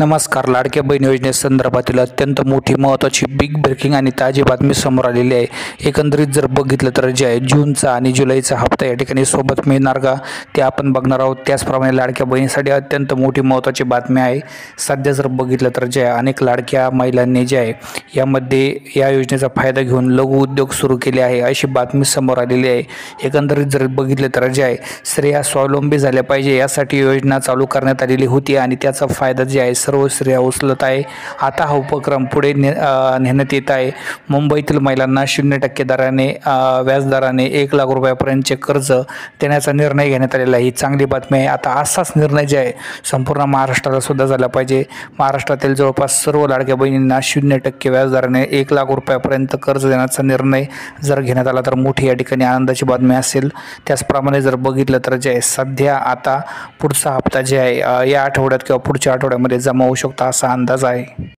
नमस्कार. लाडक्या बहीण योजनेसंदर्भातील अत्यंत मोठी महत्त्वाची बिग ब्रेकिंग आणि ताजी बातमी समोर आलेली आहे. एकंदरीत जर बघितलं तर जे आहे जूनचा आणि जुलैचा हप्ता या ठिकाणी सोबत मिळणार का ते आपण बघणार आहोत. त्याचप्रमाणे लाडक्या बहिणीसाठी अत्यंत मोठी महत्त्वाची बातमी आहे. सध्या जर बघितलं तर जे आहे अनेक लाडक्या महिलांनी जे आहे यामध्ये या योजनेचा फायदा घेऊन लघु उद्योग सुरू केले आहे अशी बातमी समोर आलेली आहे. एकंदरीत जर बघितलं तर जे आहे स्त्रिया स्वावलंबी झाल्या पाहिजे यासाठी योजना चालू करण्यात आलेली होती आणि त्याचा फायदा जे आहे सर्व स्त्रिया उचलत आहे. आता हा उपक्रम पुढे नेण्यात येत आहे. मुंबईतील महिलांना 0% दराने व्याजदराने 1 लाख रुपयापर्यंतचे कर्ज देण्याचा निर्णय घेण्यात आलेला आहे. ही चांगली बातमी आहे. आता असाच निर्णय जे आहे संपूर्ण महाराष्ट्राला सुद्धा झाला पाहिजे. महाराष्ट्रातील जवळपास सर्व लाडक्या बहिणींना 0% व्याजदराने 1 लाख रुपयापर्यंत कर्ज देण्याचा निर्णय जर घेण्यात आला तर मोठी या ठिकाणी आनंदाची बातमी असेल. त्याचप्रमाणे जर बघितलं तर जे आहे सध्या आता पुढचा हप्ता जे आहे या आठवड्यात किंवा पुढच्या आठवड्यामध्ये जमा होऊ शकतो असा अंदाज आहे.